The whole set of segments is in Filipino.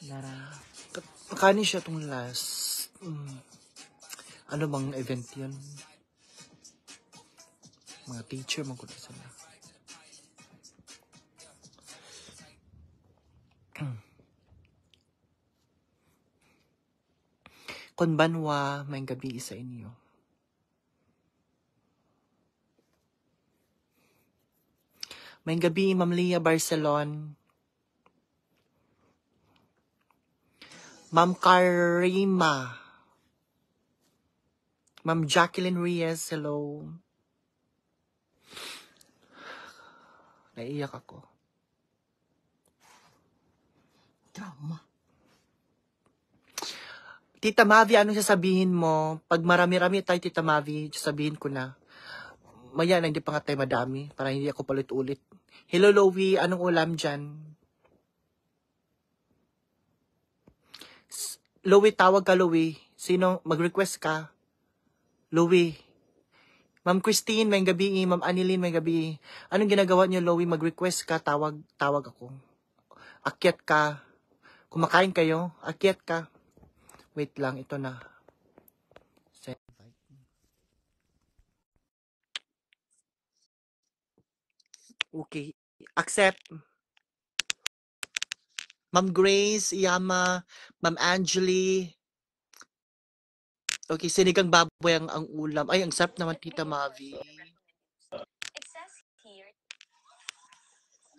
Nara. Kani siya tong last. Ano bang event yun? Mga teacher man ko na sila. Konbanwa, may gabi sa inyo. May gabi, Ma'am Leah Barcelon. Ma'am Karima. Ma'am Jacqueline Reyes, hello. Naiiyak ako. Drama. Tita Mavi, anong sasabihin mo? Pag marami-rami tayo, Tita Mavi, sasabihin ko na. Maya na, hindi pa nga tayo madami. Para hindi ako palit-ulit. Hello, Lowy. Anong ulam dyan? Lowy, tawag ka, Lowy. Sino? Mag-request ka. Lowy. Ma'am Christine, may gabi. Ma'am Anilin, may gabi. Anong ginagawa niyo, Lowy? Mag-request ka. Tawag ako. Akyat ka. Kumakain kayo. Akyat ka. Wait lang, ito na. Okay. Accept. Ma'am Grace, Iyama, Ma'am Angeli. Okay, sinigang baboy ang ulam. Ay, ang sarap naman, Tita Mavi.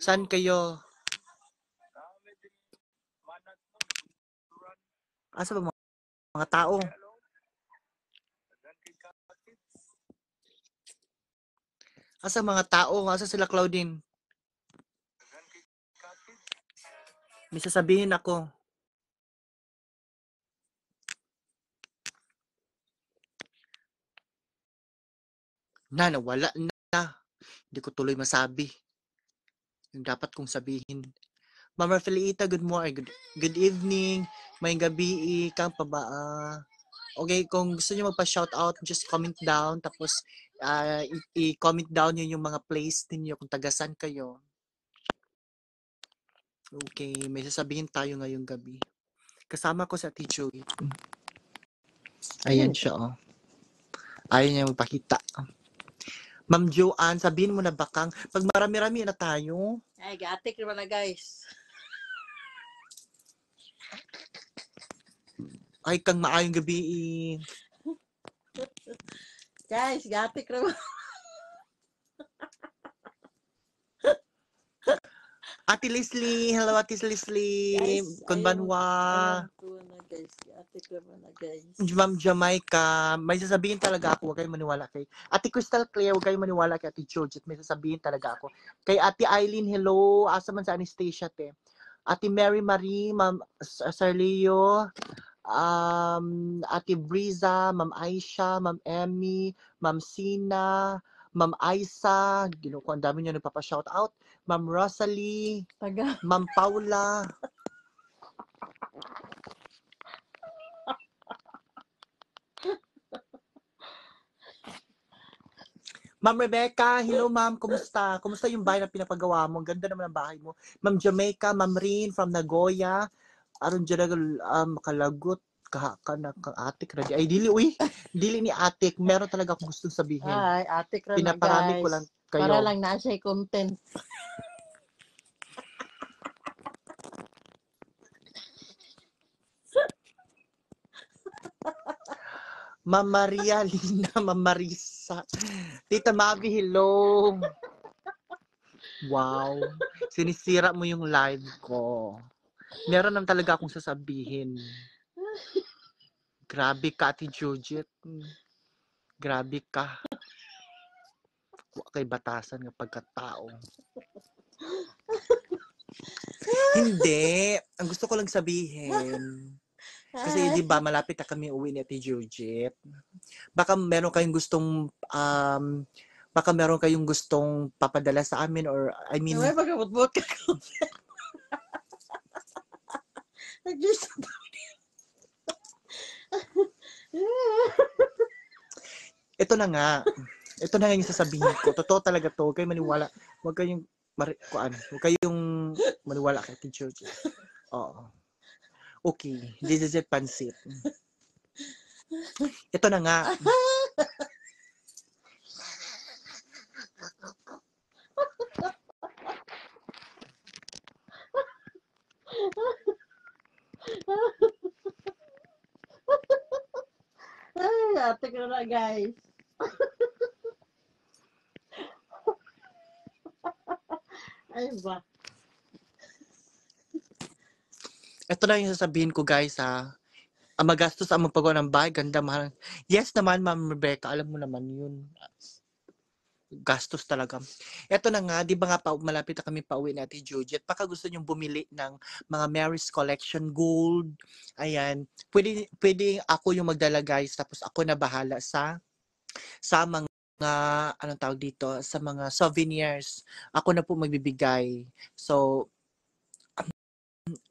Saan kayo? Asa ba mga tao? Asa mga tao? Asa sila, Claudine? May sasabihin ako. Nawala na. Hindi ko tuloy masabi. Yung dapat kong sabihin. Ma'am Rafaelita, good morning. Good evening. May gabi. Kang pa ba? Okay, kung gusto niyo magpa-shoutout, just comment down. Tapos, i-comment down yun yung mga place ninyo kung tagasan kayo. Okay, may sasabihin tayo ngayong gabi. Kasama ko sa Ate Joey. Ayan siya, oh. Ayaw niya magpakita. Ma'am Joanne, sabihin mo na bakang, pag marami-rami na tayo. Ay, gatik naman na, guys. Ay, kang maayong gabi. Guys, gatik naman. Ate Leslie, hello Ate Leslie. Konbanwa. Guys, gatik naman na, guys. Ma'am Jamaica, may sasabihin talaga ako, huwag kayong maniwala kay Ate Crystal Clear, huwag kayong maniwala kay Ate George, may sasabihin talaga ako. Kay Ate Eileen, hello, asa man sa Anastasia, te. Ate Mary Marie, Ma'am Sir Leo, Ate Briza, Ma'am Aisha, Ma'am Emmy, Ma'am Sina, Ma'am Aisa, ginuko, ang dami nyo nagpapa-shout out, Ma'am Rosalie, Ma'am Paula, Ma'am Rebecca, hello ma'am, kumusta? Kumusta yung bahay na pinapagawa mo? Ang ganda naman ang bahay mo. Ma'am Jamaica, Ma'am Rin from Nagoya, aron dyan makalagot, ka na atik ready. Ay, dili ni atik, meron talaga akong gustong sabihin. Ay, atik na, pinaparami guys. Ko lang kayo. Para lang na siya content. Ma'am Maria Lina, Ma'am Marisa. Tita Mavi, hello. Wow. Sinisira mo yung live ko. Meron lang talaga akong sasabihin. Grabe ka, Ate Judith. Grabe ka. Kay batasan ng pagkatao. Hindi. Ang gusto ko lang sabihin, kasi di ba malapit na kami uwi ni Ate Judith. Baka meron kayong gustong papadala sa amin or I mean Ay, pagkabot-bot ka ko. Ito na nga. Ito na nga yung sasabihin ko. Totoo talaga to. Huwag kayong maniwala. Huwag kayong maniwala kay Ate Judith. Oo. Okay, this is it, pansit. Ito na nga. Ay, ate ko na guys. Ay ba? Ito na yung sasabihin ko, guys, ha. Ang magastos ang magpagawa ng bahay, ganda, mahal. Yes naman, Ma'am Rebecca, alam mo naman yun. Gastos talaga. Ito na nga, di ba nga malapit na kami pauwi ni Ate Juliet. Baka gusto niyong bumili ng mga Mary's Collection Gold. Ayan. Pwede ako yung magdala, guys. Tapos ako na bahala sa mga anong tawag dito, sa mga souvenirs. Ako na po magbibigay. So,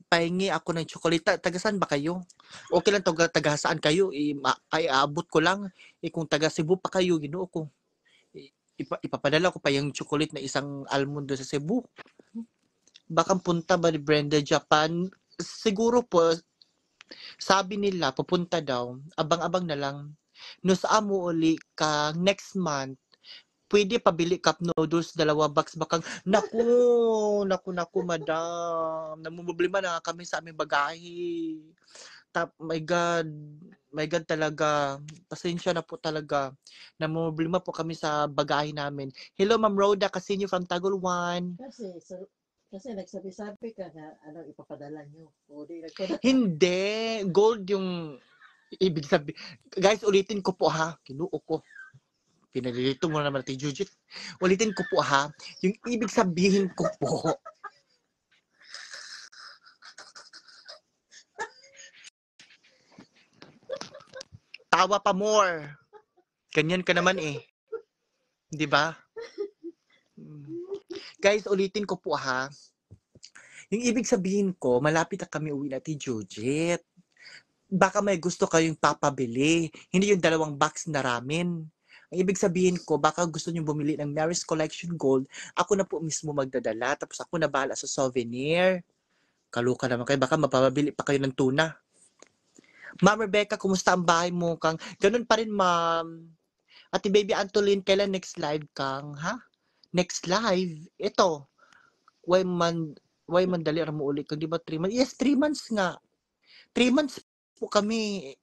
pahingi ako ng chocolate. Taga-saan ba kayo? Okay lang, taga-saan kayo? Ay, aabot ko lang. Kung taga Cebu pa kayo, ginoo ko. Ipapadala ko pa yung chocolate na isang almond doon sa Cebu. Baka punta ba ni Brenda Japan? Siguro po, sabi nila, pupunta daw. Abang-abang na lang. No sa mo uli ka next month, pwede pabili cup noodles, 2 box bakang, naku, madam. Namumblema na kami sa aming bagahe. My God talaga. Pasensya na po talaga. Namumblema po kami sa bagahe namin. Hello, Ma'am Rhoda, Casinio from Tagol 1. Kasi nagsabi-sabi ka na ano ipapadala nyo. O di nagpadala. Hindi. Gold yung ibig sabihin. Guys, ulitin ko po ha. Kinuo ko. Pinalilito mo naman natin, Jujit. Ulitin ko po ha. Yung ibig sabihin ko po. Tawa pa more. Ganyan ka naman eh. Di ba? Guys, ulitin ko po ha. Yung ibig sabihin ko, malapit na kami uwi natin, Jujit. Baka may gusto kayong papabili. Hindi yung 2 box na ramen. Ang ibig sabihin ko, baka gusto nyo bumili ng Mary's Collection Gold. Ako na po mismo magdadala. Tapos ako na bahala sa souvenir. Kaluka naman kayo. Baka mapabili pa kayo ng tuna. Ma'am Rebecca, kumusta ang bahay mo, Kang? Ganun pa rin, ma'am. Ate Baby Antolin, kailan next live, Kang? Ha? Next live? Ito. Why man dali mo ulit? Kung di ba 3 months? Yes, 3 months nga. 3 months po kami.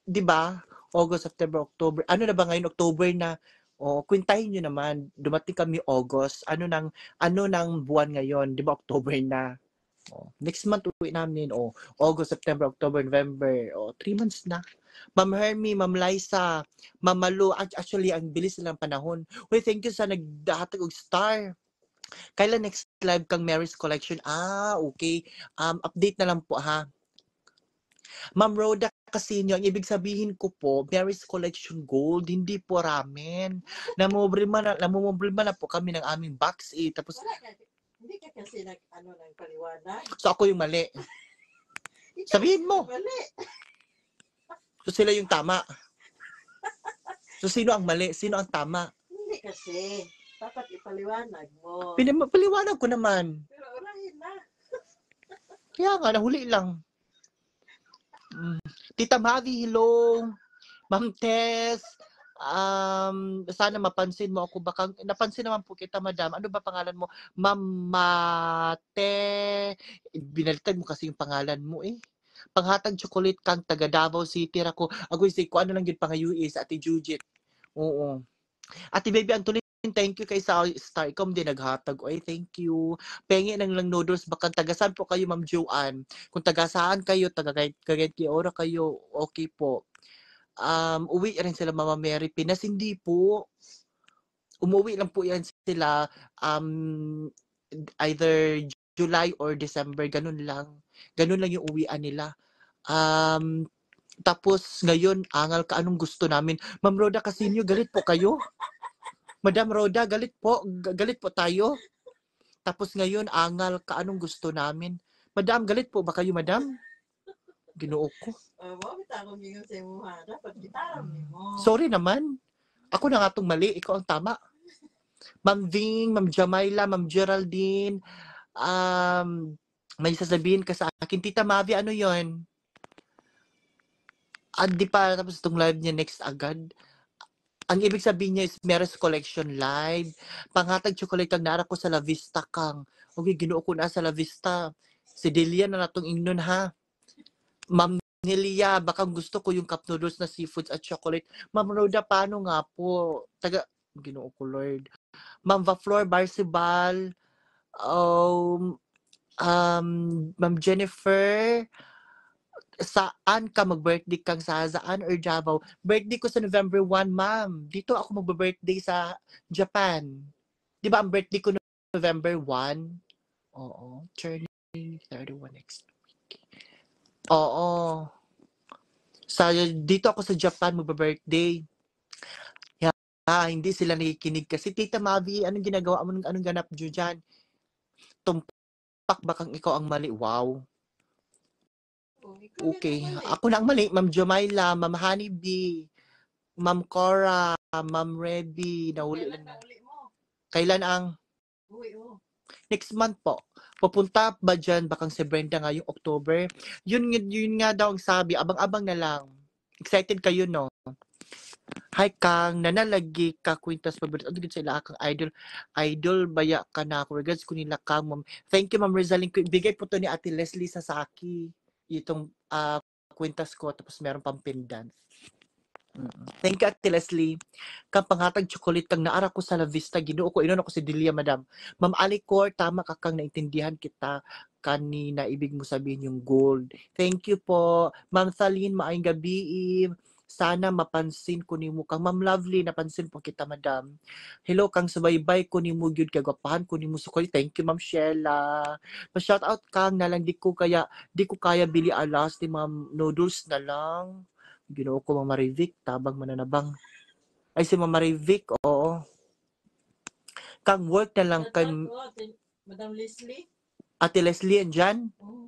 Di ba? August, September, October. Ano na ba ngayon? October na. O, kwintahin nyo naman. Dumating kami August. Ano nang buwan ngayon? Di ba? October na. O, next month uwi namin. O, August, September, October, November. O, 3 months na. Ma'am Hermie, Ma'am Liza, Ma'am Malu. Actually, ang bilis nilang panahon. Uy, thank you sa nagdahatag og star. Kailan next live kang Mary's Collection? Okay. Update na lang po ha. Ma'am Rhoda Casinio, ang ibig sabihin ko po, Mary's Collection Gold, hindi po ramen. Namumblema na po kami ng aming box eh. Tapos, Hindi ka kasi ng paliwanag. so ako yung mali. Sabihin mo. Mali. So sila yung tama. So sino ang mali? Sino ang tama? Hindi kasi. Dapat ipaliwanag mo. Paliwanag ko naman. Pero urahin na. Kaya nga, nahuli lang. Tita Mavi, hello. Ma'am Tess, sana mapansin mo ako. Baka, napansin naman po kita, madam. Ano ba pangalan mo? Ma'am Mate. Binaliktad mo kasi yung pangalan mo eh. Panghatag chocolate kang taga Davao City ako. Agoy say ko ano lang yun pang US, Ate Jujit. Oo. Ate Baby Antolin, thank you kay Starcom din naghatag. Oy, thank you. Pengi nang lang noodles bakan tagasan po kayo, Ma'am Joanne. Kung tagasaan kayo, taga Cagayan de Oro kayo, okay po. Uwi rin sila Mama Mary Pinas, hindi po. Umuwi lang po yan sila either July or December, ganun lang. Ganun lang yung uwian nila. Tapos ngayon, angal ka anong gusto namin. Ma'am Rhoda Casinio, galit po kayo? Madam Rhoda, galit po tayo. Tapos ngayon, angal ka anong gusto namin. Madam, galit po ba kayo, madam? Ginoo ko. Bakit ako ngayon sa imuha? Dapat gitara mo. Sorry naman. Ako na nga itong mali. Ikaw ang tama. Ma'am Ving, Ma'am Jamaila, Ma'am Geraldine, May sasabihin ka sa akin, Tita Mavi, ano yon? Di pa tapos itong live niya next agad. Ang ibig sabihin niya is Meres Collection Live. Panghatag chocolate kang nara ko sa La Vista kang. Okay, ginuo ko na sa La Vista. Si Delia na natong ingnon ha. Ma'am Nelia, baka gusto ko yung cup noodles na seafoods at chocolate. Ma'am Rhoda, paano nga po? Ginuo ko Lord. Ma'am Vaflor Barsibal, Ma'am Jennifer, saan ka mag-birthday kang sa Hazaan or Davao? Birthday ko sa November 1, ma'am. Dito ako mag-birthday sa Japan. Di ba ang birthday ko November 1? Oo. Turning 31 next week. Oo. Dito ako sa Japan mag-birthday. Hindi sila nakikinig kasi. Tita Mavi, anong ginagawa mo? Anong ganap dyo dyan? Tumpak bakang ikaw ang mali. Wow. Okay. Ako na ang mali. Ma'am Jomaila, Ma'am Honeybee, Ma'am Cora, Ma'am Reby. Nahuli lang. Kailan ang? Next month po. Pupunta ba dyan? Bakang si Brenda ngayong October. Yun nga daw ang sabi. Abang-abang na lang. Excited kayo, no? Hi Kang, nanalagi ka kwintas paborito. Ano sa ila kang idol? Idol baya ka na ako. Regards ko nila Kang, ma'am. Thank you, ma'am Rizalin. Bigay po to ni Ate Leslie Sasaki. Itong kwintas ko. Tapos meron pang pendant. Thank you, Ate Leslie. Kang panghatag chocolate kang naara ko sa La Vista. Ginuo ko. Inon ako si Delia, madam. Ma'am Alicor, tama ka kang naintindihan kita kanina. Ibig mo sabihin yung gold. Thank you po. Ma'am Thalin, maayong gabi. Sana mapansin ko nimo kang Ma'am Lovely, napansin po kita madam. Hello kang subaybay ko nimo gyud kay gwapahan ko nimo sukoy. Thank you Ma'am Sheila. Pa-shout out kang na lang di ko kaya bili alas di Ma'am noodles na lang. Ginoo ko Ma'am Marivic tabang mananabang. Ay si Ma'am Marivic, oo. Kang work na lang kay Madam Leslie. Ate Leslie andyan. Oh.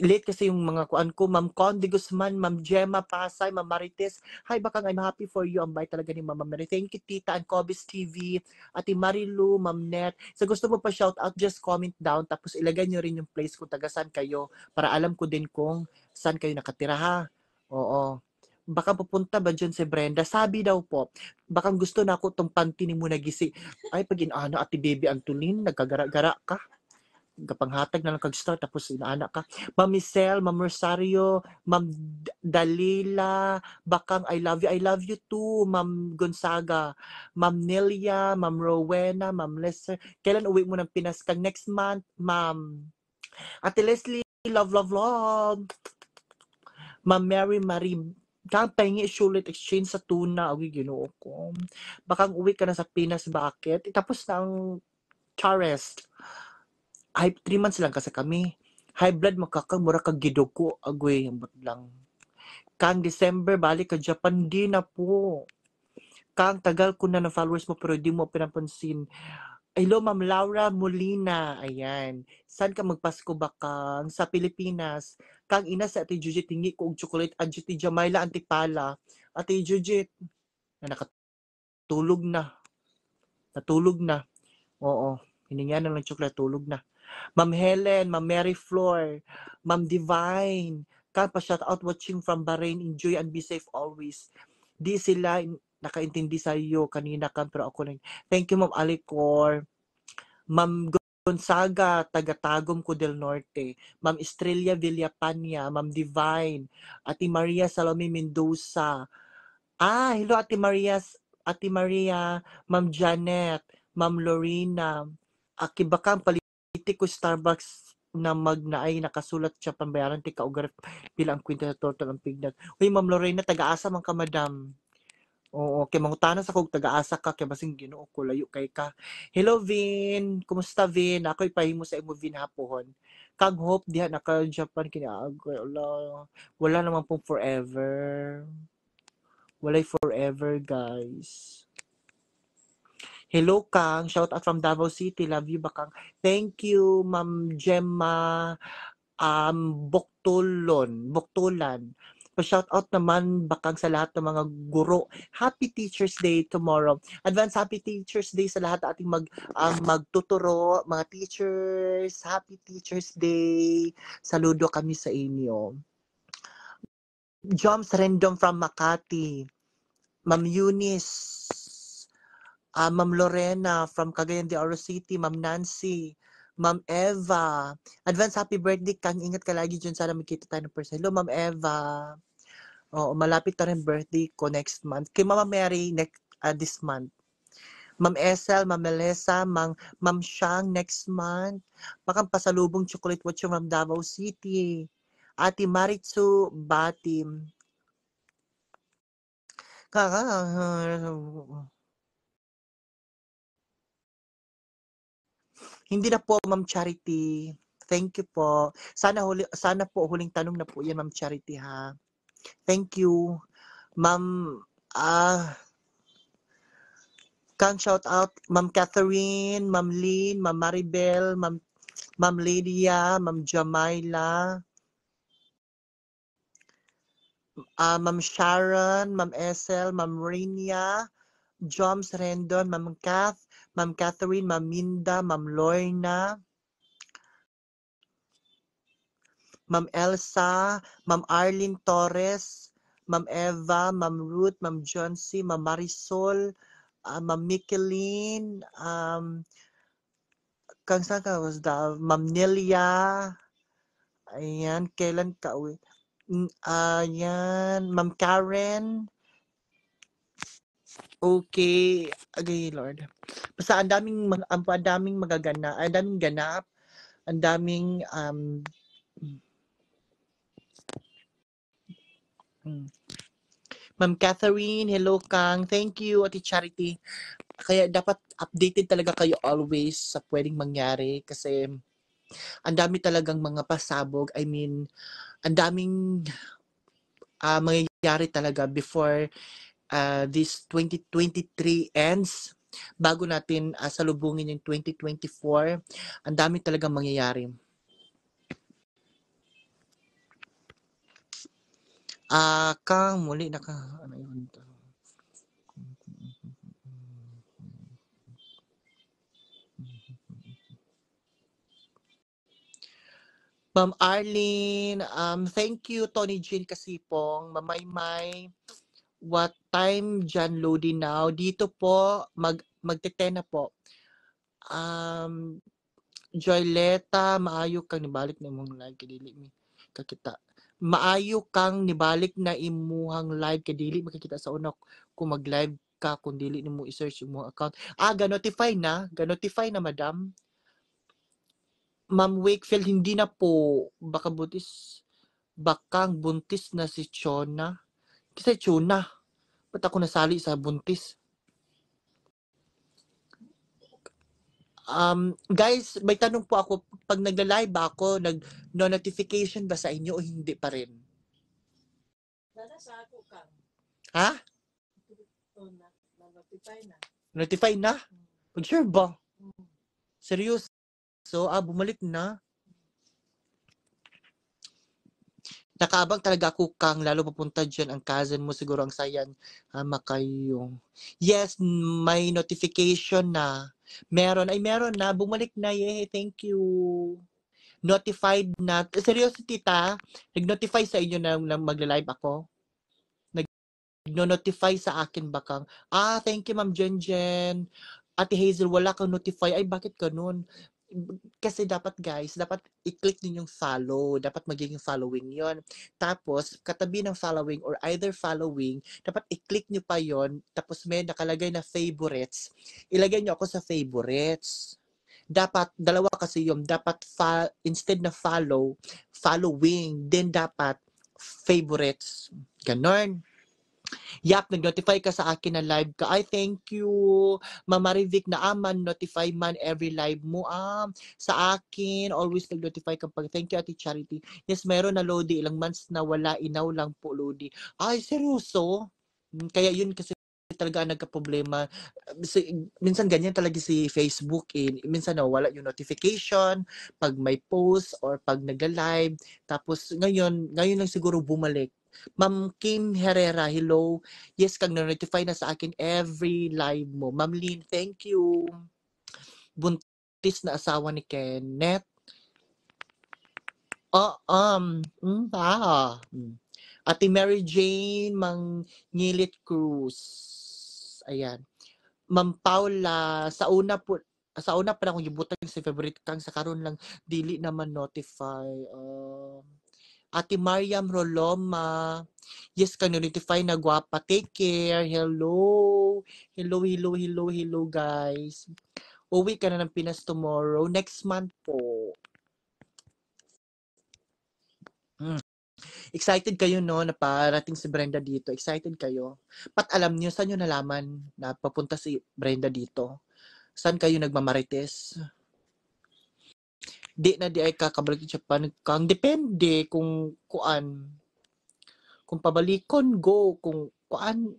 Late kasi yung mga kuan ko, Ma'am Condi Guzman, Ma'am Gemma Pasay, Ma'am Marites. Hi, baka I'm happy for you. Ang bait talaga ni Ma'am Mary. Thank you, Tita and Cobis TV. Ate Marilu, Ma'am Net. Sa gusto mo pa shout out, just comment down. Tapos ilagay nyo rin yung place kung taga saan kayo para alam ko din kung saan kayo nakatira ha. Oo. Baka pupunta ba dyan si Brenda? Sabi daw po, baka gusto na ako itong panty ni mo nagisi. Ay, pag inaano, Ate Baby Antolin, nagkagara-gara ka. Kapanghatag na lang kag-start tapos inaanak ka. Ma'am Michelle, Ma'am Rosario, Ma'am Dalila, bakang I love you too, Ma'am Gonzaga, Ma'am Nelia, Ma'am Rowena, Ma'am Lester. Kailan uwi mo ng Pinas kang next month, Ma'am? Ate Leslie, love. Ma'am Mary Marie, kang pahingi sulit exchange sa tuna. Uy, ginoo ko. Bakang uwi ka na sa Pinas, bakit? Tapos na ang Charest. 3 months lang kasi kami. High blood mura kag gidugo agoy ambot lang. Kang December balik ka Japan di na po. Kang tagal ko na ng followers mo pero di mo pinapansin. Hello Ma'am Laura Molina. Ayan. Saan ka magpasko ba kang? Sa Pilipinas. Kang ina sa Ate Jujit tingi ko og chocolate at Ate Jamaila Antipala. Ate Jujit na nakatulog na. Natulog na. Oo. Hiningyan na ng chocolate tulog na. Ma'am Helen, Ma'am Mary Floor, Ma'am Divine, pa shout out watching from Bahrain. Enjoy and be safe always. Di sila nakaintindi sa iyo kanina kan pero ako lang. Thank you Ma'am Alicor. Ma'am Gonzaga, taga-Tagum ko del Norte. Ma'am Estrella Villapania, Ma'am Divine, Ate Maria Salome Mendoza. Hello Ate Maria, Ma'am Janet, Ma'am Lorena. Akibakang ko Starbucks na magnaay nakasulat siya pambayaran ti kaugarat pila ang kwenta sa total ang pignat. Uy, Ma'am Lorena, taga-asa man ka, madam. Oo, kay mangutanan sa kog taga-asa ka kay basing Ginoo ko layo kay ka. Hello Vin, kumusta Vin? Ako ipahimo sa imo Vin hapon. Kag hope diha naka Japan kini wala naman pong forever. Walay forever, guys. Hello, Kang. Shout out from Davao City. Love you, Bakang. Thank you, Ma'am Gemma Boktulan. Pa-shout out naman bakang sa lahat ng mga guro. Happy Teachers Day tomorrow. Advance Happy Teachers Day sa lahat ng ating magtuturo, mga teachers. Happy Teachers Day. Saludo kami sa inyo. Joms Random from Makati. Ma'am Eunice. Ma'am Lorena from Cagayan de Oro City. Ma'am Nancy. Ma'am Eva. Advance happy birthday kang. Ingat ka lagi dyan. Sana magkita tayo ng person. Hello, Ma'am Eva. Oo, malapit na rin birthday ko next month. Kay Mama Mary this month. Ma'am Esel, Ma'am Melissa, Ma'am Shang next month. Bakang pasalubong chocolate watch from Davao City. Ate Maritsu Batim. Hindi na po, Ma'am Charity. Thank you po. Sana po huling tanong na po yan, Ma'am Charity, ha. Thank you. Ma'am kang shout out, Ma'am Catherine, Ma'am Lynn, Ma'am Maribel, Ma'am Lydia, Ma'am Jamaila, Ma'am Sharon, Ma'am Esel, Ma'am Rainia, Joms Rendon, Ma'am Kath, Ma'am Catherine, Ma'am Minda, Ma'am Lorna, Ma'am Elsa, Ma'am Arlene Torres, Ma'am Eva, Ma'am Ruth, Ma'am Johnsy, Ma'am Marisol, Ma'am Michelin, kang saan ka was the Ma'am Nelia, ayan, kailan ka uwi? Ayan, Ma'am Karen, okay, okay, Lord. Basta ang daming magagana, ang daming ganap, ang daming Ma'am Catherine, hello Kang. Thank you, Ate Charity. Kaya dapat updated talaga kayo always sa pwedeng mangyari kasi ang dami talagang mga pasabog. I mean, ang daming mangyayari talaga before this 2023 ends. Bago natin salubungin yung 2024, ang dami talagang mangyayari. Kang, muli na ka. Ano yun? Ma'am Arlene, thank you, Tony Jean Kasipong, Mamaymay, what time dyan loading now? Dito po, magte-10 na po. Joyleta, maayo kang nibalik na imong live kadili mi kakita. Maayo kang nibalik na imuhang live kadili makikita sa una kung mag-live ka kung dili nimo i-search imong account. Ga-notify na madam. Ma'am Wakefield, hindi na po. Bakang buntis na si Chona. Kasi Chona. Ba't ako nasali sa buntis? Guys, may tanong po ako. Pag nagla-live ako, no-notification ba sa inyo o hindi pa rin? Dada sa ako ka. Ha? Notify na. Notify na? Pag-sure ba? Seryoso? Bumalik na. Nakaabang talaga ako Kang, lalo papunta dyan ang cousin mo, siguro ang sayan, kayo. Yes, may notification na. Meron na, bumalik na, yay, thank you. Notified na. Seryoso tita, nag-notify sa inyo na magla-live ako? Nag-notify sa akin ba Kang? Thank you Ma'am Jen. Ate Hazel, wala kang notify. Ay, bakit ganun? Kasi dapat guys, dapat i-click din yung follow. Dapat magiging following yon. Tapos, katabi ng following or either following, dapat i-click nyo pa yon. Tapos may nakalagay na favorites. Ilagay nyo ako sa favorites. Dapat, dalawa kasi yung dapat instead na following, then dapat favorites. Ganon. Yap, nag-notify ka sa akin na live ka. Ay, thank you. Mama Rivic na notify man every live mo. Sa akin, always nag-notify ka pag. Thank you, Ate Charity. Yes, mayroon na Lodi. Ilang months na wala. Inaw lang po, Lodi. Ay, seryoso? Kaya yun kasi talaga nagka-problema. Minsan ganyan talaga si Facebook. Minsan wala yung notification pag may post or pag nagla-live. Tapos ngayon lang siguro bumalik. Ma'am Kim Herrera, hello. Yes, kang na-notify na sa akin every live mo. Ma'am Lynn, thank you. Buntis na asawa ni Kenneth. Ate Mary Jane Mangilit Cruz. Ayan. Ma'am Paula, sa una pa lang kung gibutan si favorite kang sa karon lang dili naman notify. Ate Mariam Roloma, yes ka notify na gwapa. Take care. Hello. Hello guys. Uwi ka na ng Pinas tomorrow. Next month po. Excited kayo, no, na parating si Brenda dito. Excited kayo. Alam niyo, saan nyo nalaman na papunta si Brenda dito? Saan kayo nagmamarites? Di na di ay kakabalik sa Japan. Kang depende kung kuan. Kung pabalikon, go. Kung kuan,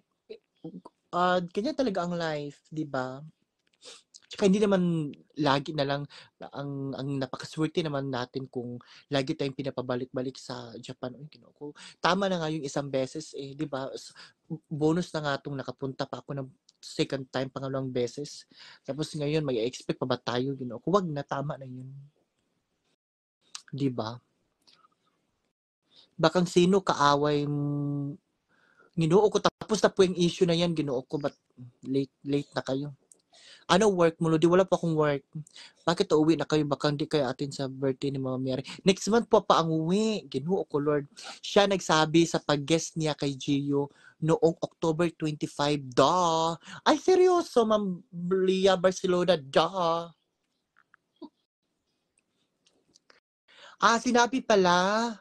kanya talaga ang life, di ba? Tsaka hindi naman lagi na lang ang napakaswerte naman natin kung lagi tayong pinapabalik-balik sa Japan. Uy, Ginoo, tama na nga yung isang beses eh, 'di ba? Bonus na nga tong nakapunta pa ako ng second time, pangalawang beses. Tapos ngayon mag-expect pa ba tayo, Ginoo? Wag na, tama na 'yun. 'Di ba? Bakang sino kaaway Ginoo ko, tapos na po yung issue na yan, Ginoo ko, but late na kayo. Ano work mo? Di wala pa akong work. Bakit uwi na kayo? Baka hindi kayo atin sa birthday ni Mama Mary. Next month po pa ang uwi. Ginoo ko, Lord. Siya nagsabi sa pag-guest niya kay Gio noong October 25. Da! Ay, seryoso, Ma'am Lia Barcelona. Da! Sinabi pala.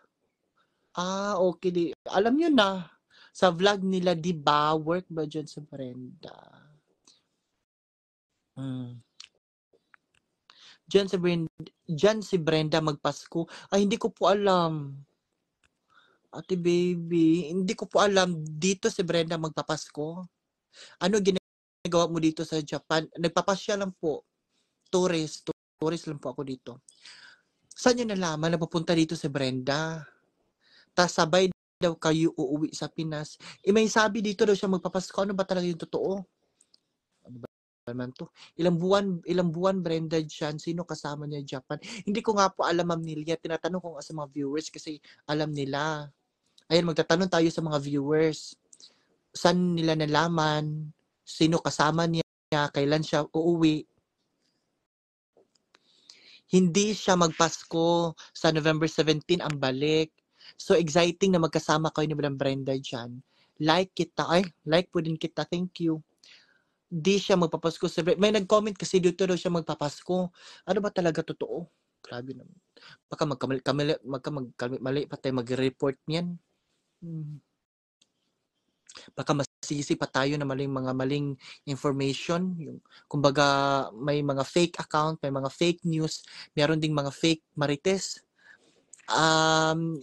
Okay. Alam nyo na. Sa vlog nila, di ba? Work ba dyan sa Brenda? Diyan si Brenda magpasko. Ay, hindi ko po alam. Ate baby, hindi ko po alam. Dito si Brenda magpapasko. Ano ginagawa mo dito sa Japan? Nagpapasya lang po. Tourist lang po ako dito. Saan nyo nalaman na pupunta dito si Brenda? Tas sabay daw kayo uuwi sa Pinas. May sabi dito daw siya magpapasko. Ano ba talaga yung totoo? Ano ba naman to? Ilang buwan Brenda dyan, sino kasama niya Japan? Hindi ko nga po alam, Ma'am Nilia. Tinatanong ko nga sa mga viewers kasi alam nila. Ayan, magtatanong tayo sa mga viewers. Saan nila nalaman? Sino kasama niya? Kailan siya uuwi? Hindi siya magpasko. Sa November 17 ang balik. So exciting na magkasama kayo ni Madam Brenda dyan. Like po din kita. Thank you. Di siya magpapasko. May nag-comment kasi dito daw siya magpapasko. Ano ba talaga totoo? Grabe naman. Baka mali pa tayo mag-report niyan. Baka masisi pa tayo na mga maling information. Kumbaga, may mga fake account, may mga fake news, meron ding mga fake marites.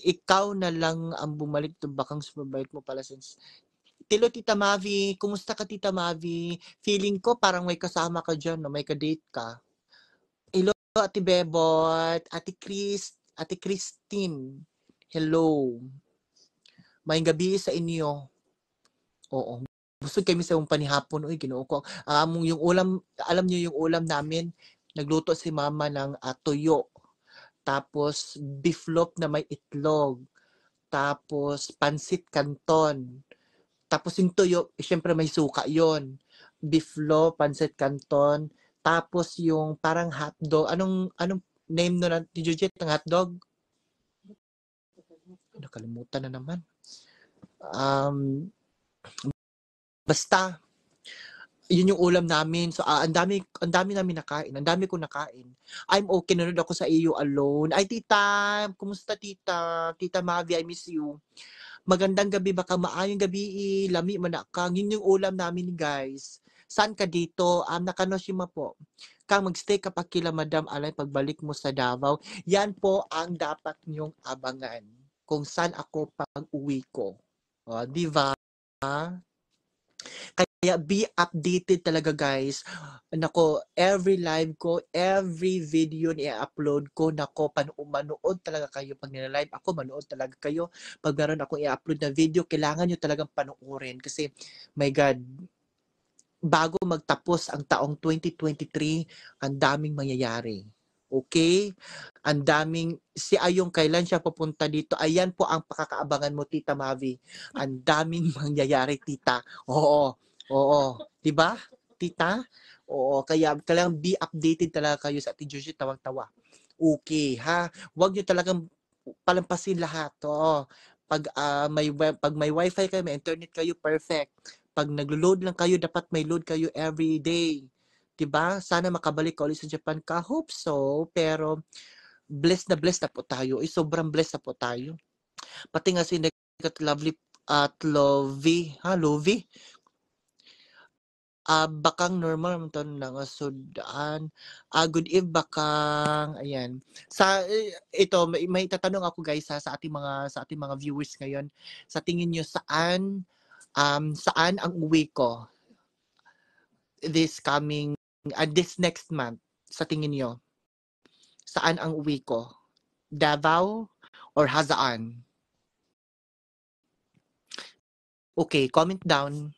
Ikaw na lang ang bumalik to, bakang sumabait mo pala since Tilo, Tita Mavi. Kumusta ka, Tita Mavi? Feeling ko parang may kasama ka dyan, no? May ka-date ka. Hello, Ate Bebot. Ate Christine. Hello. May gabi sa inyo. Oo. Gusto kami sa yung panihapon. Uy, Ginoo ko. Yung ulam, alam niyo yung ulam namin, nagluto si Mama ng tuyo. Tapos, beef loaf na may itlog. Tapos, pansit canton. Tapos yung tuyo, syempre may suka yon. Beef loaf, pancit canton. Tapos yung parang hotdog. Anong name nun ni Jujet ng hotdog? Nakalimutan na naman. Basta, yun yung ulam namin. So, ang dami namin nakain. Ang dami ko nakain. I'm okay. Nanood ako sa iyo alone. Ay, tita. Kumusta, tita? Tita Mavi, I miss you. Magandang gabi, baka maayong gabi, lami manakang. Yun yung ulam namin, guys. Saan ka dito? Nakanoshima po. Kang magstay ka pa kila Madam Alay pagbalik mo sa Davao. Yan po ang dapat nyong abangan. Kung saan ako pag uwi ko. O, di ba? Kaya be updated talaga guys. Nako, every live ko, every video na i-upload ko, nako, manood talaga kayo. Pag nila-live ako, manood talaga kayo. Pag meron akong i-upload na video, kailangan nyo talagang panoorin. Kasi, my God, bago magtapos ang taong 2023, ang daming mangyayari. Okay? Ang daming, si Ayong kailan siya pupunta dito, ayan po ang pakakaabangan mo, Tita Mavi. Ang daming mangyayari, Tita. Oo, oo. Diba, Tita? Oo, kaya kailangan be updated talaga kayo sa Ate Josie, tawag-tawa. Okay, ha? Huwag nyo talagang palampasin lahat. Oo. Pag may wifi kayo, may internet kayo, perfect. Pag naglo-load lang kayo, dapat may load kayo every day. 'Di ba? Sana makabalik ka ulit sa Japan ka. Hope so, pero blessed na po tayo. Sobrang blessed na po tayo. Pati nga si Nekat Lovely at Lovey, Lovey? Bakang normal man to nga sudan. Good eve bakang, ayan. Ito may tatanong ako guys sa ating mga viewers ngayon. Sa tingin niyo saan ang uwi ko this next month? Sa tingin niyo? Saan ang uwi ko? Davao or Hazaan? Okay, comment down.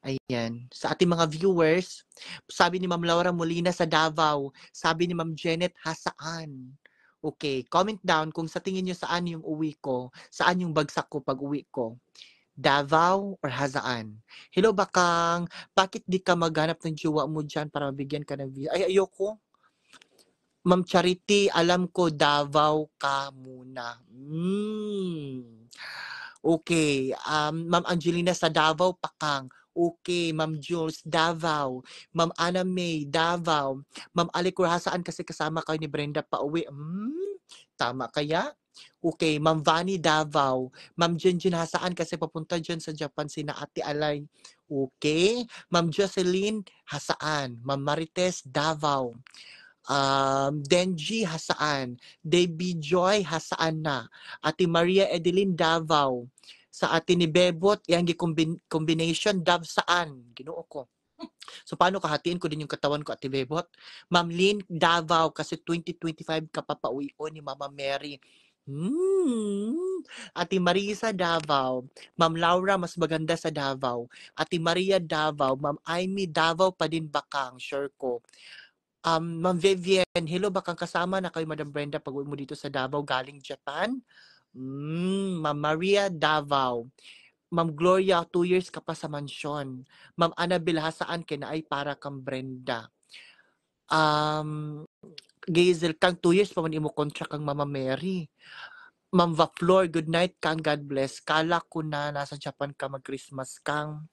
Ayan. Sa ating mga viewers, sabi ni Ma'am Laura Molina sa Davao. Sabi ni Ma'am Janet, Hasaan. Okay, comment down kung sa tingin nyo saan yung uwi ko, saan yung bagsak ko pag uwi ko. Davao or Hazaan? Hello Bakang, bakit di ka maghanap ng jowa mo dyan para mabigyan ka ng visa? Ay, ayoko. Ma'am Charity, alam ko Davao ka muna. Okay. Ma'am Angelina sa Davao, Pakang. Okay. Ma'am Jules, Davao. Ma'am Ana May, Davao. Ma'am Alicur, saan kasi kasama kayo ni Brenda pa uwi? Tama kaya? Okay. Ma'am Vani, Davao. Ma'am Jinjin, saan kasi papunta dyan sa Japan sina Ate Alay? Okay. Ma'am Jocelyn, hasaan? Ma'am Marites, Davao. Denji, hasaan? Debbie Joy, hasaan na? Ate Maria Edeline, Davao. Sa ate ni Bebot, yang combination, Dav saan? Ginoo ko. So, paano kahatiin ko din yung katawan ko, Ate Bebot? Ma'am Lynn, Davao, kasi 2025 ka pa pauwi ko ni Mama Mary. Ate Marisa, Davao. Ma'am Laura, mas maganda sa Davao. Ate Maria, Davao. Ma'am Amy, Davao pa din bakang, sure ko. Ma'am Vivian, hello, bakang kasama na kayo, Madam Brenda, pag uwi mo dito sa Davao, galing Japan? Ma'am Maria, Davao. Ma'am Gloria, 2 years ka pa sa mansyon. Ma'am Annabel, hasaan kina ay para kang Brenda. Gazel, kang 2 years pa man imo contract kang Mama Mary. Ma'am Vaflor, good night kang, God bless. Kala ko na nasa Japan ka mag-Christmas kang.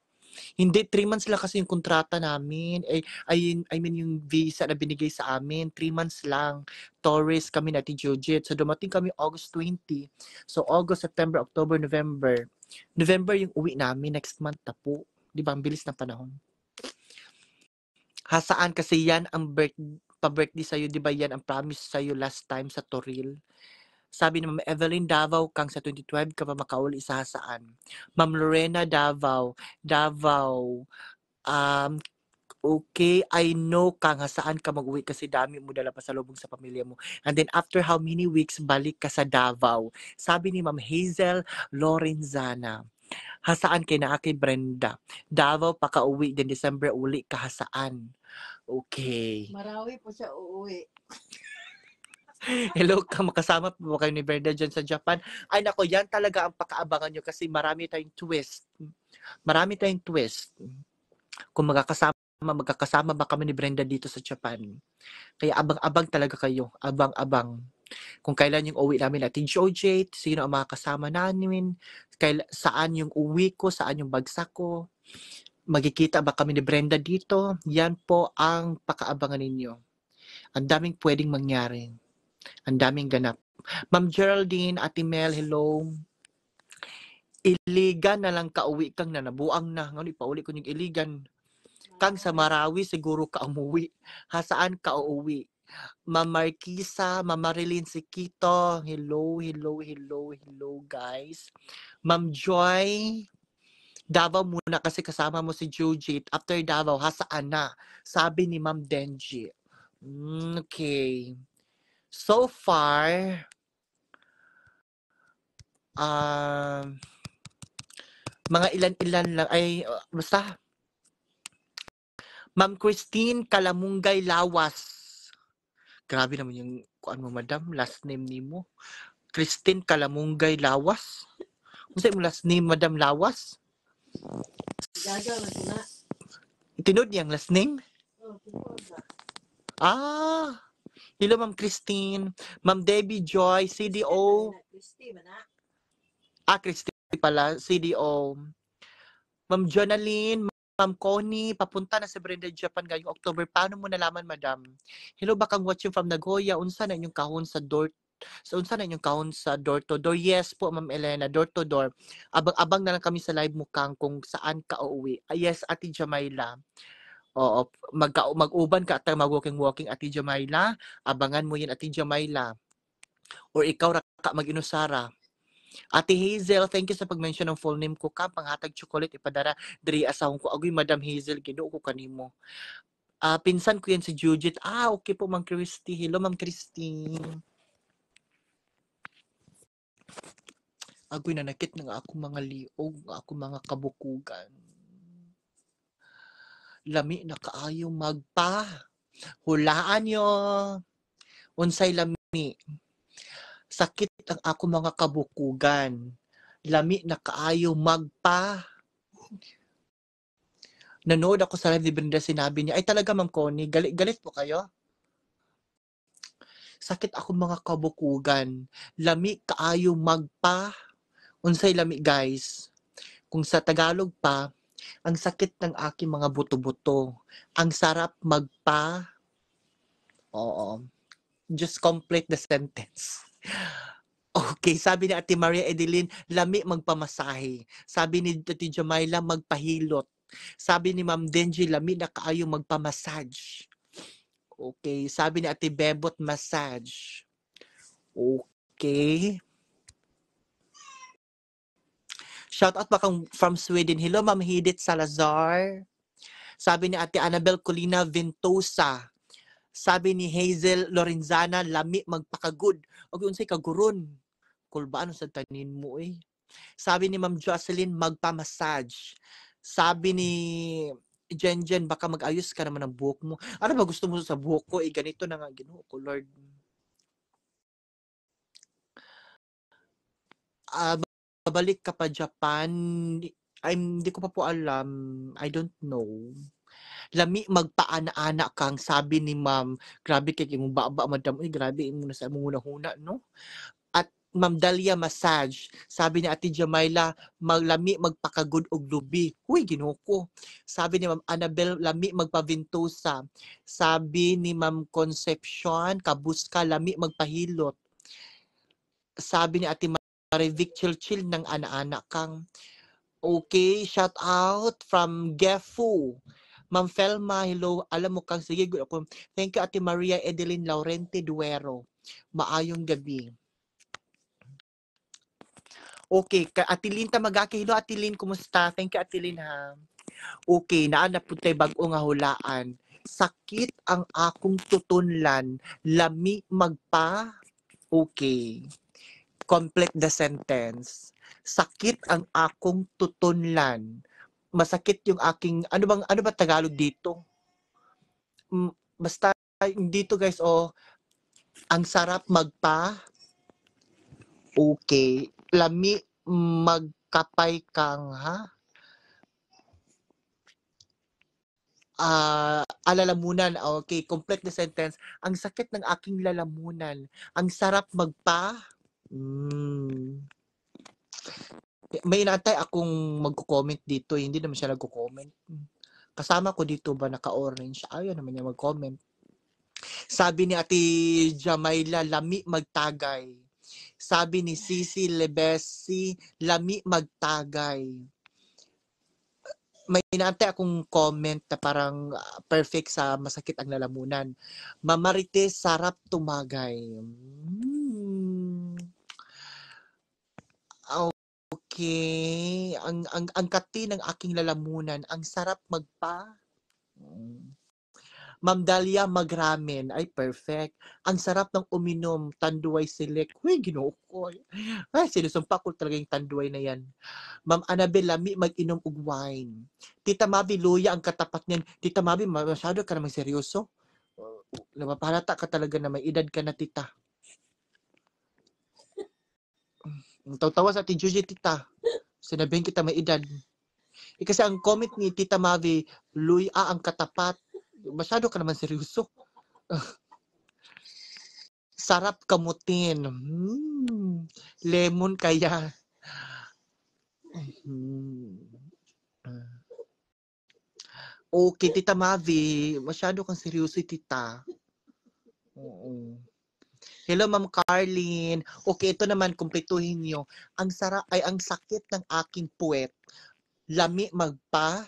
Hindi, 3 months lang kasi yung kontrata namin. I mean, yung visa na binigay sa amin, 3 months lang. Tourist kami na Jujit. So, dumating kami August 20. So, August, September, October, November. November yung uwi namin. Next month na po. Di ba? Ang bilis ng panahon. Hasaan kasi yan ang pa-birthday sa'yo. Di ba yan ang promise sa'yo last time sa Toril? Sabi ni Ma'am Evelyn Davao, kang sa 2012 ka pa makauli sa hasaan. Ma'am Lorena Davao, okay, I know kang saan ka mag-uwi kasi dami mo dala pa sa lubong sa pamilya mo. And then after how many weeks, balik ka sa Davao. Sabi ni Ma'am Hazel Lorenzana, hasaan kay na kay Brenda. Davao pa ka uwi, din December uli ka hasaan. Okay. Marawi po siya uuwi. Hello, makasama po kayo ni Brenda dyan sa Japan. Ay nako, yan talaga ang pakaabangan nyo kasi marami tayong twist. Marami tayong twist. Kung magkakasama ba kami ni Brenda dito sa Japan. Kaya abang-abang talaga kayo. Abang-abang. Kung kailan yung uwi namin at Jojate, sino ang mga kasama namin, saan yung uwi ko, saan yung bagsak ko, magkikita ba kami ni Brenda dito, yan po ang pakaabangan ninyo. Ang daming pwedeng mangyari. Ang daming ganap. Ma'am Geraldine, Ate Mel, hello. Iligan na lang kauwi kang na nabuang na. Ngunit pauli ko yung iligan. Kang sa Marawi, siguro ka umuwi. Hasaan ka uuwi? Ma'am Marquisa, Ma'am Marilyn Sikito, hello guys. Ma'am Joy, Davao muna kasi kasama mo si Jujit. After Davao, hasaan na? Sabi ni Ma'am Denji. Okay. So far, mga ilan-ilan lang ay basta Ma'am Christine Kalamungay Lawas. Grabe naman yung ano madam, last name nimo. Christine Kalamungay Lawas. Unsa imong last name Madam Lawas? Gaga man sila. Tinod niyang last name? Oh, tungkol na. Ah, hello Ma'am Christine. Ma'am Debbie Joy, CDO. Christy man na. Christy pala, CDO. Ma'am Jonaline, Ma'am Connie, papunta na sa Brenda Japan ngayong October. Paano mo nalaman, Madam? Hello, bakang watching from Nagoya. Unsa na inyong kahon sa door? So, unsa na inyong kahon sa door to door? Yes po, Ma'am Elena, door to door. Abang-abang na lang kami sa live mukang kung saan ka uuwi. Yes, Ate Jamaila. Oo, mag-uban ka at mag-walking-walking, Ate Jamaila. Abangan mo yan, Ate Jamaila. Or ikaw ra ka mag-inusara. Ate Hazel, thank you sa pag-mention ng full name ko ka. Panghatag chocolate ipadara diri asahon ko. Agoy Madam Hazel, ginoo ko kanimo. Pinsan ko yan si Jujit. Okay po Ma'am Christy. Hello Ma'am Christy. Agoy nanakit ng ako mga liog, ako mga kabukugan. Lami na kaayo magpa. Hulaan nyo. Unsay lami. Sakit ang ako mga kabukugan. Lami na kaayo magpa. Nanood ako sa live ni Brenda, sinabi niya, ay talaga Ma'am Connie, galit po kayo? Sakit ako mga kabukugan. Lami kaayo magpa. Unsay lami guys. Kung sa Tagalog pa, ang sakit ng aking mga buto-buto. Ang sarap magpa. Oo. Just complete the sentence. Okay, sabi ni Ate Maria Edeline, lami magpamasahe. Sabi ni Ate Jamaila, magpahilot. Sabi ni Ma'am Denji, lami na kaayo magpamassage. Okay, sabi ni Ate Bebot, massage. Okay. Shout out bakang from Sweden. Hello, Ma'am Hidit Salazar. Sabi ni Ate Annabel Colina Ventosa. Sabi ni Hazel Lorenzana, lami magpakagud. Okay, unsay kaguron. Kulbaan sa tanin mo eh. Sabi ni Ma'am Jocelyn, magpamassage. Sabi ni Jen, baka mag-ayos ka naman ng buhok mo. Ano ba gusto mo sa buhok ko? Ganito na nga, Ginoo ko, Lord. Babalik ka pa Japan? Hindi ko pa po alam. I don't know. Lami magpaana-ana kang, sabi ni Ma'am. Grabe kay mong baba, Madam. Uy, grabe mo na sa mong huna-huna, no? Ma'am Dalia massage. Sabi ni Ate Jamaila, maglami magpakagud og lubi. Huy, Ginoo ko. Sabi ni Ma'am Annabel, lami magpavintusa. Sabi ni Ma'am Concepcion, kabuska, lami magpahilot. Sabi ni Ate Marivic, chill ng ana-ana kang. Okay, shout out from Gefu. Ma'am Felma, hello. Alam mo kang, sige, good ako. Thank you Ate Maria Edeline Laurente Duero. Maayong gabi. Okay, Atilin Tamagaki. Hello Atilin, kumusta? Thank you Atilin ha. Okay, naanap po tayo bago nga hulaan. Sakit ang akong tutunlan, lami magpa. Okay. Complete the sentence. Sakit ang akong tutunlan. Masakit yung aking, ano ba Tagalog dito? Basta dito guys, ang sarap magpa. Okay. Lami magkapay kang ha? Alalamunan. Okay, complete the sentence. Ang sakit ng aking lalamunan. Ang sarap magpa. May inaantay akong magko-comment dito. Hindi naman siya nagko-comment. Kasama ko dito ba naka-orange? Ayaw naman niya mag-comment. Sabi ni Ate Jamaila, lami magtagay. Sabi ni Cici Lebesi, lami magtagay. May inaantay akong comment na parang perfect sa masakit ang lalamunan. Mamarites, sarap tumagay. Okay. Ang kati ng aking lalamunan, ang sarap magpa. Ma'am Dalia Magramen, ay perfect. Ang sarap ng uminom, Tanduay Select. Huy, ginoo ko. Ay, sinusumpa ko talaga yung Tanduay na yan. Ma'am Annabel Lami, mag-inom og wine. Tita Mabi, luya ang katapat niyan. Tita Mabi, masyado ka namang seryoso. Napapahalata ka talaga na may edad ka na, tita. Tawa sa Ate Juji, tita. Sinabihin kita may edad. Kasi ang comment ni Tita Mavi, luya ang katapat. Masyado ka naman seryoso. Sarap kamutin. Lemon kaya. Okay, Tita Mavi. Masyado kang seryoso, tita. Oo. Hello, Ma'am Carlin. Okay, ito naman, kumpletuhin nyo. Ang sarap ay ang sakit ng aking puwet. Lami magpa.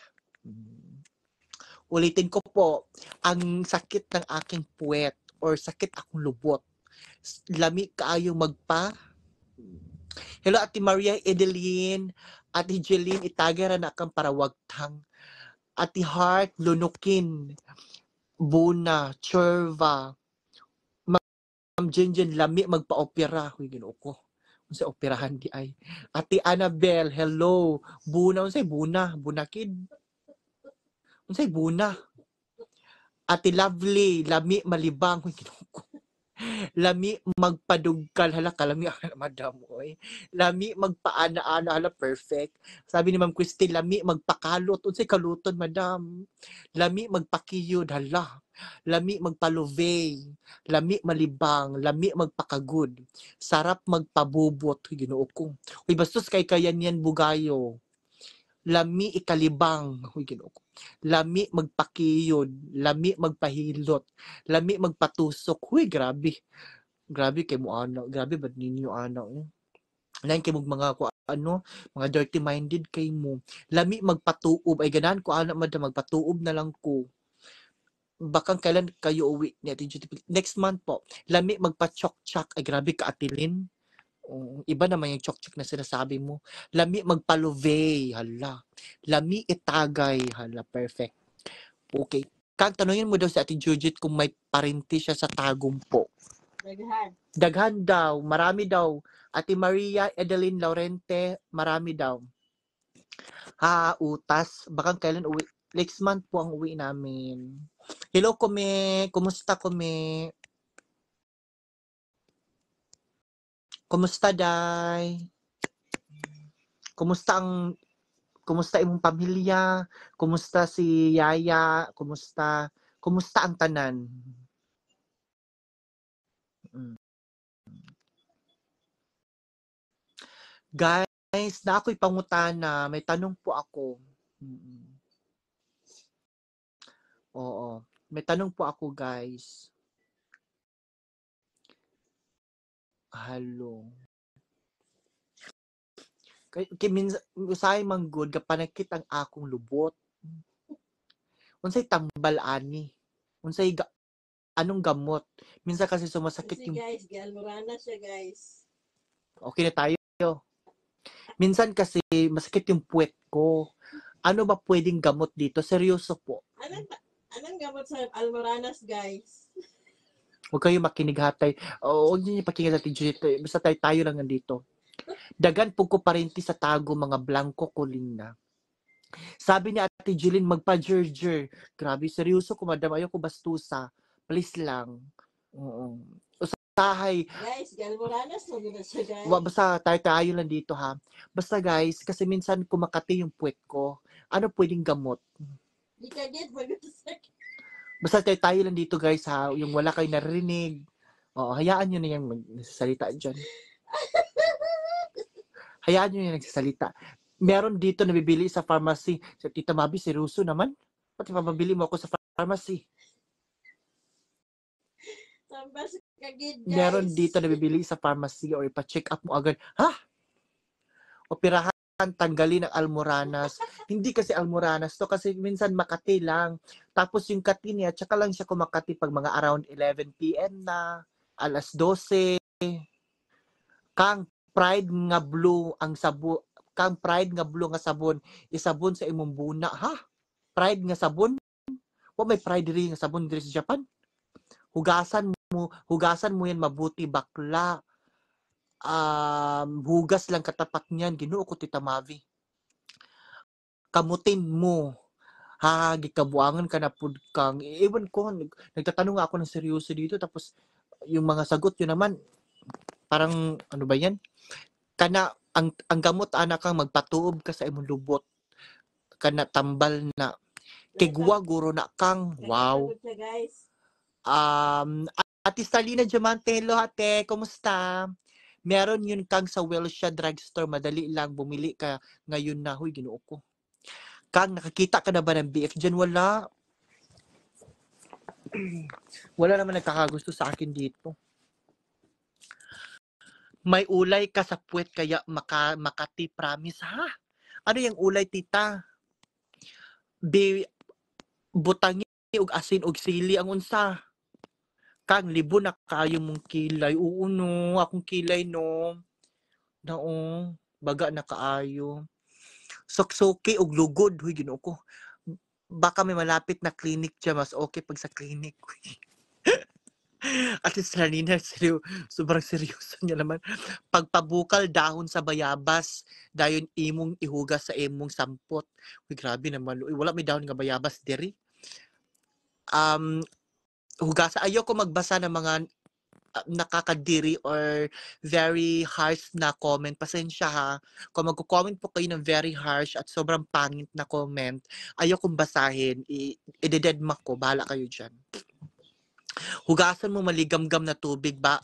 Ulitin ko po, ang sakit ng aking puwet or sakit akong lubot. Lami kaayong magpa. Hello, Ate Maria Edeline. Ate Jeline, itagara na kang parawagtang. Ate Heart, Lunukin. Buna, Churva. Ma'am Jinjin, lami magpa-opera. Huy, ginoo ko. Unsay operahan di ay. Ate Annabel, hello. Buna, unsay buna? Buna kid. Unsay buna? Ate Lovely, lami malibang. Huy, ginoo ko. Lami magpadugkal, hala kalami madam oy. Lami magpaana-ana, hala perfect. Sabi ni Ma'am Christine, lami magpakalot, unsay kaluton madam. Lami magpakiyod, hala. Lami magpalovey, lami malibang, lami magpakagud. Sarap magpabubot, Ginoo ko. Uy bastos kay kayan yan bugayo. Lami ikalibang, Ginoo ko. Lami magpakiyod, lami magpahilot, lami magpatusok. Huy, grabe. Grabe kay mo anak. Grabe bad ninyo anak. Lain kay mo mga mga dirty minded kay mo. Lami magpatuob ay ganahan ko anak madam magpatuob na lang ko. Bakang kailan kayo uwi ni Ate Judy? Next month po. Lami magpa-chok-chok. Ay grabe ka Atilin. Iba naman yung chok-chok na sinasabi mo. Lami magpalovey. Hala. Lami itagay. Hala. Perfect. Okay. Kag tanungin mo daw si Ate Judith kung may parinti siya sa Tagumpo. Daghan. Daghan daw. Marami daw. Ate Maria Edeline Laurente, marami daw. Utas. Bakang kailan uwi? Next month po ang uwi namin. Hello, Kume. Kumusta, Kume? Kumusta, Day? Kumusta imong pamilya? Kumusta si Yaya? Kumusta ang tanan? Guys, na ako'y pangutana. May tanong po ako. Oo. May tanong po ako, guys. Hello. Kay minsan usay man good kapanakit ang akong lubot. Unsay tambal ani? Unsay anong gamot? Minsan kasi sumasakit Kasi yung guys, Galmorana siya guys. okay na tayo. Minsan kasi masakit yung puwet ko. Ano ba pwedeng gamot dito? Seryoso po. Anong gamot sa Almoranas guys? Huwag kayo makinig hatay. Huwag niyo pakinggan natin dito. Basta tayo lang nandito. Dagan po ko parinti sa tago mga blanco kuling na. Sabi ni Ate Jeline, magpa-jerjer. Grabe, seryoso ko, madam. Ayoko bastusa. Please lang. Oo. Usahay. Guys, Galmoranas, huwag na siya guys. Basta tayo lang dito ha. Basta guys, kasi minsan kumakati yung puwet ko. Ano pwedeng gamot? Di ka get, Basta tayo lang dito guys ha. Yung wala kayo narinig. Oo, hayaan nyo na yung nagsasalita dyan. Hayaan nyo yung nagsasalita. Meron dito nabibili sa pharmacy. Sa Tita Mabi, seryoso naman. Pati mababili mo ako sa pharmacy. Tambas kagid guys. Meron dito nabibili sa pharmacy or ipa-check up mo agad. Ha? Operahan, tanggalin ang almoranas. Hindi kasi almoranas to kasi minsan Makati lang. Tapos yung kati niya, tsaka lang siya kumakati pag mga around 11 p.m. na, alas 12. Kang Pride nga blue ang sabo, kang Pride nga blue nga sabon, isabon sa imong buna, ha? Pride nga sabon? Wa may Pride diri nga sabon diri sa Japan. Hugasan mo yan mabuti bakla. Hugas lang katapat niyan, Ginoo ko Tita Mavi. Kamutin mo. Ha, gikabuangan ka na pud kang ewan ko, nagtatanong ako ng seryoso dito tapos yung mga sagot yun naman parang ano ba yan? Kana ang gamot ana kang magpatuob ka sa imong lubot. Kana tambal na kigwa guro na kang wow. Guys. Ate Starlina Diamante, hello ate, kumusta? Meron yun kang sa Wilshire drugstore, madali lang bumili ka ngayon na, huy Ginoo ko. Kang nakakita ka na ba ng BF dyan? Wala. Wala naman nagkakagusto sa akin dito. May ulay ka sa puwet kaya Makati promise, ha? Ano yung ulay, tita? Butangi og asin og sili ang unsa. Kang libo na kayo mong kilay. Oo no, akong kilay no. Nao, baga na kaayo. Soksoki og lugod, huy Ginoo ko. Baka may malapit na clinic dyan, mas okay pag sa clinic. At least Ranina, sobrang seryoso niya naman. Pagpabukal dahon sa bayabas, dayon imong ihugas sa imong sampot. Uy, grabe naman. Uy, wala may dahon nga bayabas diri. Hugasa, ayoko magbasa ng mga nakakadiri or very harsh na comment. Pasensya ha. Kung magko-comment po kayo ng very harsh at sobrang pangit na comment, ayokong basahin. I-deadmark ko. Bahala kayo dyan. Hugasan mo maligamgam na tubig ba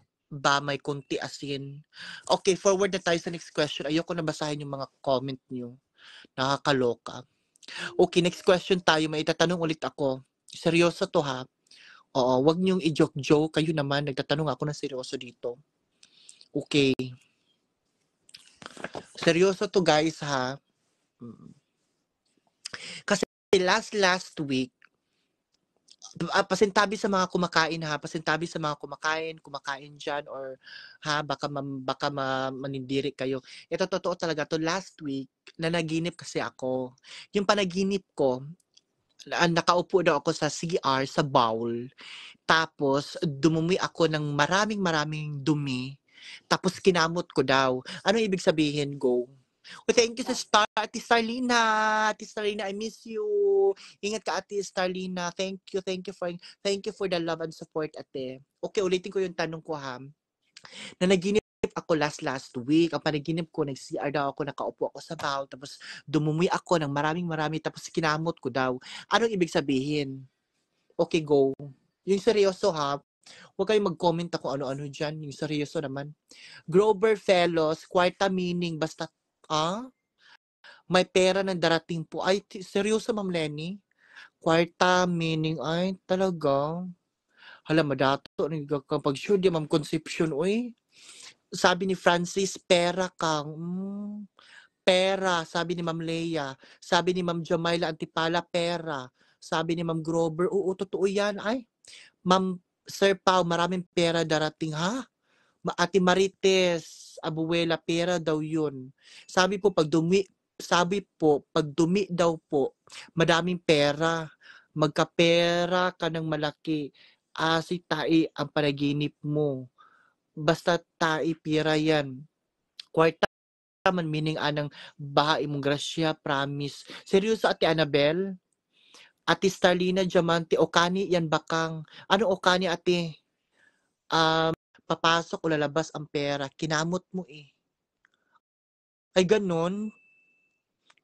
may konti asin. Okay, forward na tayo sa next question. Ayoko na basahin yung mga comment niyo. Nakakaloka. Okay, next question tayo. May itatanong ulit ako. Seryoso to ha. Oo, wag niyong i-joke-joke. Kayo naman, nagtatanong ako ng seryoso dito. Okay. Seryoso to guys ha. Kasi last week, pasintabi sa mga kumakain ha, pasintabi sa mga kumakain dyan or ha, baka manindiri kayo. Ito totoo talaga to. Last week, nanaginip kasi ako. Yung panaginip ko, nakaupo daw ako sa CR, sa bowl. Tapos, dumumi ako ng maraming dumi. Tapos, kinamot ko daw. Ano ibig sabihin? Go. Oh, thank you sa Ate Starlina. Ate Starlina, I miss you. Ingat ka, Ate Starlina. Thank you for the love and support, ate. Okay, ulitin ko yung tanong ko, ha. Nanaginip ako last week. Ang panaginip ko, nag-CR daw ako, nakaupo ako sa bowl, tapos dumumi ako ng marami, tapos kinamot ko daw. Anong ibig sabihin? Okay, go. Yung seryoso ha, huwag kayong mag-comment ako ano-ano dyan. Yung seryoso naman. Grover Fellows, kwarta meaning, basta, may pera ng darating po. Ay, seryoso Ma'am Lenny? Kwarta meaning, ay, talaga. Hala, madato. Kapag sure di Ma'am Concepcion, uy. Sabi ni Francis, pera kang. Pera, sabi ni Ma'am Leia. Sabi ni Ma'am Jamaila Antipala, pera. Sabi ni Ma'am Grover, oo, totoo yan. Ay, Ma'am Sir Pao, maraming pera darating, ha? Ate Marites, Abuela, pera daw yun. Sabi po, pag dumi daw po, madaming pera. Magkapera ka ng malaki. Si tai ang panaginip mo. Basta tai, pera yan. Kwarta man meaning anang baha imong grasya, promise. Seryoso, Ate Annabel? Ate Starlina Diamante, Okani yan bakang. Ano Okani, ate? Papasok o lalabas ang pera. Kinamot mo eh. Ay, ganon?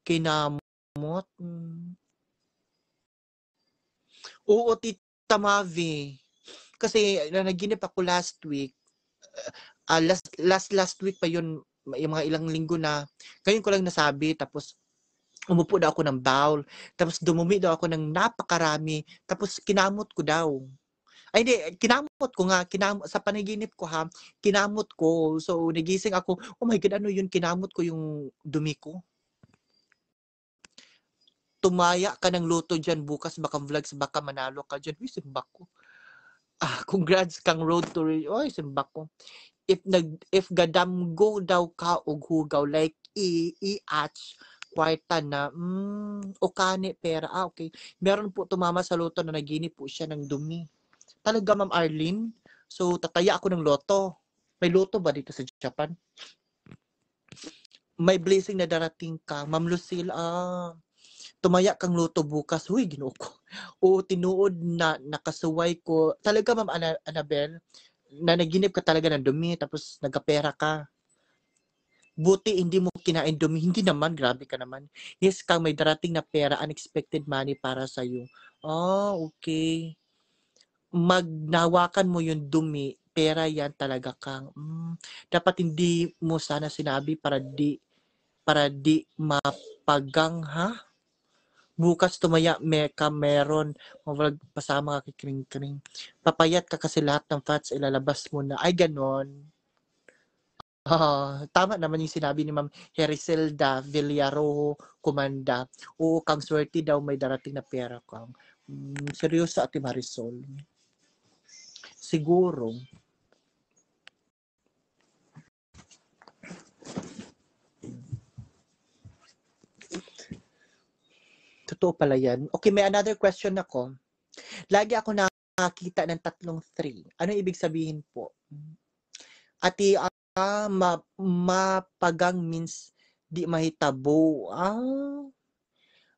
Kinamot? Oo, Tita Mavi. Kasi nanaginip ako last week. Last week pa yun, yung mga ilang linggo na. Ngayon ko lang nasabi, tapos umupo daw ako ng bowl. Tapos dumumi daw ako ng napakarami. Tapos kinamot ko daw. Ay, hindi. Kinamot ko nga. Sa panaginip ko ha. Kinamot ko. So, nagising ako. Oh my God, ano yun? Kinamot ko yung dumi ko. Tumaya ka ng luto dyan bukas. Baka vlogs, baka manalo ka dyan. Uy, simbak ko. Congrats kang road to. Uy, simbak ko. If gadamgo daw ka og hugaw, like i-atch kwarta na, o kani pera. Okay. Meron po tumama sa loto na naginip po siya ng dumi. Talaga, Ma'am Arlene? So, tataya ako ng loto. May loto ba dito sa Japan? May blessing na darating ka. Ma'am Lucille, tumaya kang loto bukas. Huy, ginoo ko. O tinuod na nakasuway ko. Talaga, Ma'am Annabel, na naginip ka talaga ng dumi, tapos nagkapera ka. Buti hindi mo kinain dumi. Hindi naman, grabe ka naman. Yes, kang may darating na pera, unexpected money para sa'yo. Okay. Magnawakan mo yung dumi, pera yan talaga kang. Dapat hindi mo sana sinabi para di mapagang, ha? Bukas tumaya meron mawalag pasama ka kring-kring. Papayat ka kasi lahat ng fats ilalabas mo na. Ay, ganon. Tama naman yung sinabi ni Ma'am Hericelda Villarojo Comanda. Oo, kang swerte daw may darating na pera kang. Seryoso, Ate Marisol. Siguro. Totoo pala yan. Okay, may another question ako. Lagi ako nakakita ng 3. Ano ibig sabihin po? Ati, mapagang means di mahitabo.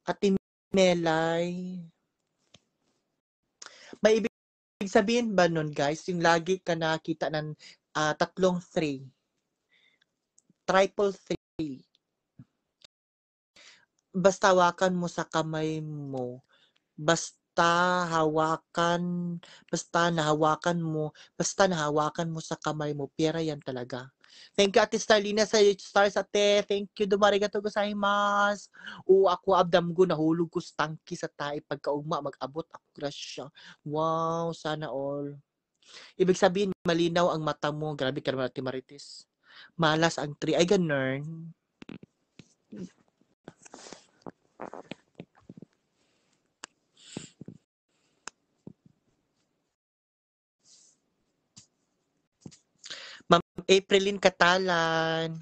Ati Melay. May ibig sabihin ba nun, guys? Yung lagi ka nakakita ng 3. Triple 3. Basta hawakan mo sa kamay mo. Basta nahawakan mo sa kamay mo, pera yan talaga. Thank you, Ate Starlina, sa stars, ate. Thank you, dumarigato gozaimasu. O ako, abdam ko, nahulog ko stanky sa tae. Pagkaugma, mag-abot ako, grasya. Wow, sana all. Ibig sabihin, malinaw ang mata mo. Grabe ka naman, Ate Marites. Malas ang 3. Ay, ganun. Ma'am Aprilin Katalan.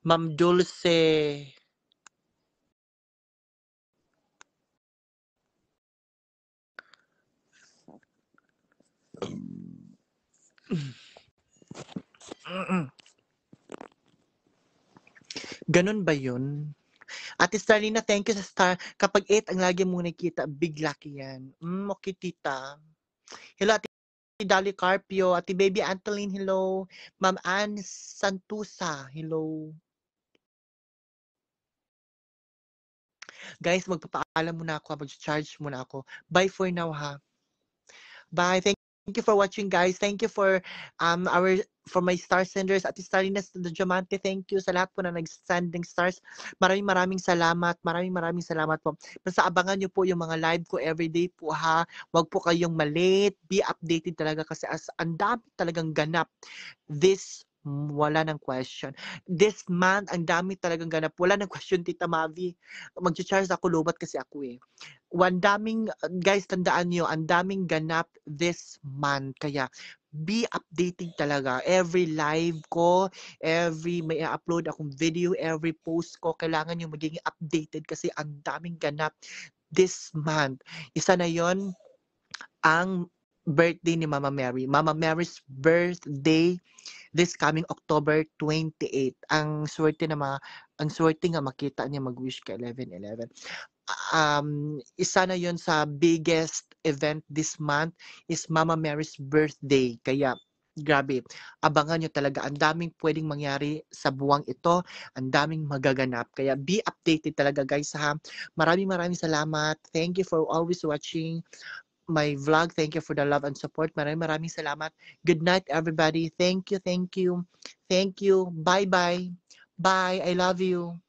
Ma'am Dulce. Ganun ba yun? Ate Starlina, thank you sa star. Kapag 8 ang lagi mo nakita, big lucky yan. Okay, tita. Hello, Ate Dali Carpio. Ate Baby Anteline, hello. Ma'am Ann Santusa, hello. Guys, magpapaalam muna ako. Mag-charge muna ako. Bye for now, ha. Bye. Thank you for watching, guys. Thank you for for my star senders. At Starlina the Diamante, thank you sa lahat po na nag-sending stars. Maraming salamat. Maraming salamat po. Basta abangan nyo po yung mga live ko everyday po, ha. Huwag po kayong malate. Be updated talaga kasi ang dami talagang ganap. Wala ng question. This month, ang dami talagang ganap. Wala ng question, Tita Mavi. Mag-charge ako, lobat kasi ako eh. Guys, tandaan nyo, ang daming ganap this month. Kaya, be updating talaga. Every live ko, may upload akong video, every post ko, kailangan nyo maging updated kasi ang daming ganap this month. Isa na yon ang birthday ni Mama Mary. Mama Mary's birthday this coming October 28. Ang swerte nga makita niya mag-wish ka 11/11. Isa na yon sa biggest event this month is Mama Mary's birthday. Kaya grabe, abangan nyo talaga. Ang daming pwedeng mangyari sa buwang ito. Ang daming magaganap. Kaya be updated talaga, guys, ha. Maraming salamat. Thank you for always watching my vlog. Thank you for the love and support. Maraming salamat. Good night, everybody. Thank you. Bye. Bye. I love you.